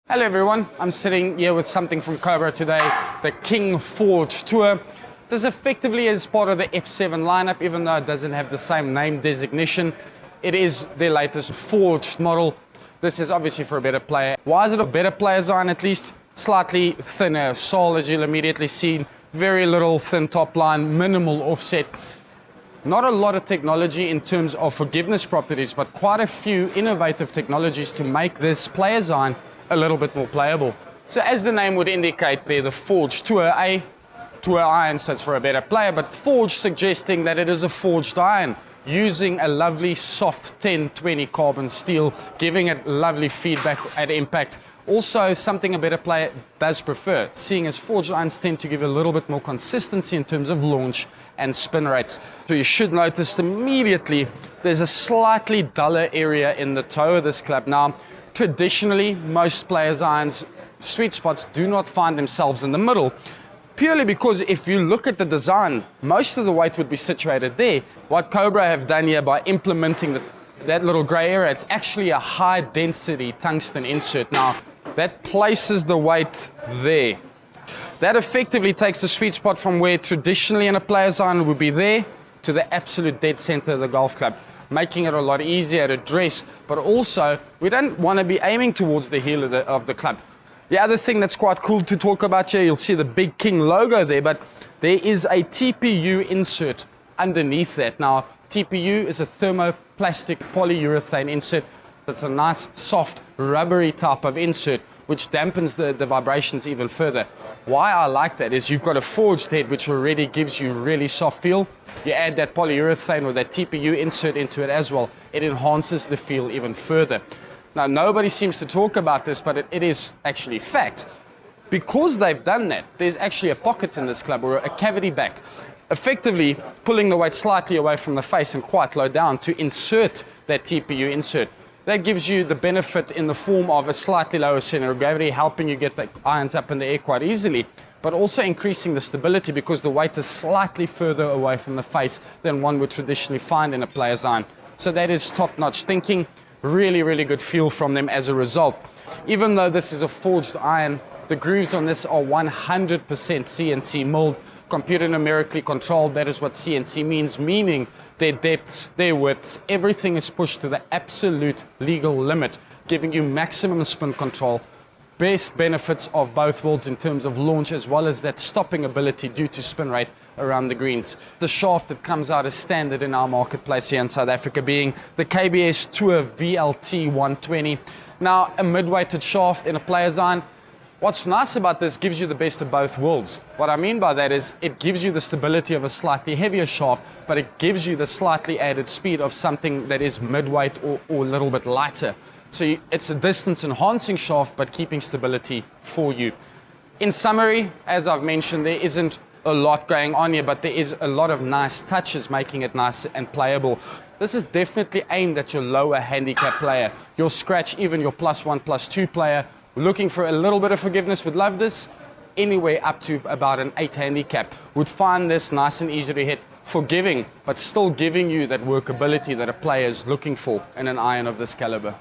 Hello everyone, I'm sitting here with something from Cobra today, the King Forged Tour. This effectively is part of the F7 lineup, even though it doesn't have the same name designation. It is their latest forged model. This is obviously for a better player. Why is it a better player design at least? Slightly thinner sole, as you'll immediately see. Very little thin top line, minimal offset. Not a lot of technology in terms of forgiveness properties, but quite a few innovative technologies to make this player design a little bit more playable. So as the name would indicate, they're the Forged Tour. Tour iron stands for a better player, but forged suggesting that it is a forged iron using a lovely soft 1020 carbon steel, giving it lovely feedback at impact. Also something a better player does prefer, seeing as forged irons tend to give a little bit more consistency in terms of launch and spin rates. So you should notice immediately there's a slightly duller area in the toe of this club. Now, traditionally, most players' irons sweet spots do not find themselves in the middle, purely because if you look at the design, most of the weight would be situated there. What Cobra have done here by implementing that little grey area, it's actually a high density tungsten insert. Now, that places the weight there. That effectively takes the sweet spot from where traditionally in a player's iron would be there to the absolute dead center of the golf club, making it a lot easier to dress, but also we don't want to be aiming towards the heel of the club. The other thing that's quite cool to talk about here, you'll see the big King logo there, but there is a TPU insert underneath that. Now, TPU is a thermoplastic polyurethane insert. That's a nice, soft, rubbery type of insert, which dampens the vibrations even further. Why I like that is you've got a forged head, which already gives you really soft feel. You add that polyurethane or that TPU insert into it as well. It enhances the feel even further. Now, nobody seems to talk about this, but it is actually fact. Because they've done that, there's actually a pocket in this club, or a cavity back, effectively pulling the weight slightly away from the face and quite low down to insert that TPU insert. That gives you the benefit in the form of a slightly lower center of gravity, helping you get the irons up in the air quite easily, but also increasing the stability because the weight is slightly further away from the face than one would traditionally find in a player's iron. So that is top-notch thinking. Really, really good feel from them as a result. Even though this is a forged iron, the grooves on this are 100% CNC milled, computer numerically controlled. That is what CNC means, meaning their depths, their widths, everything is pushed to the absolute legal limit, giving you maximum spin control, best benefits of both worlds in terms of launch as well as that stopping ability due to spin rate around the greens. The shaft that comes out as standard in our marketplace here in South Africa being the KBS Tour VLT 120. Now, a mid-weighted shaft in a player's iron. What's nice about this gives you the best of both worlds. What I mean by that is it gives you the stability of a slightly heavier shaft, but it gives you the slightly added speed of something that is mid-weight or a little bit lighter. So it's a distance enhancing shaft, but keeping stability for you. In summary, as I've mentioned, there isn't a lot going on here, but there is a lot of nice touches making it nice and playable. This is definitely aimed at your lower handicap player, your scratch, even your +1, +2 player. Looking for a little bit of forgiveness would love this. Anywhere up to about an 8 handicap would find this nice and easy to hit, forgiving, but still giving you that workability that a player is looking for in an iron of this caliber.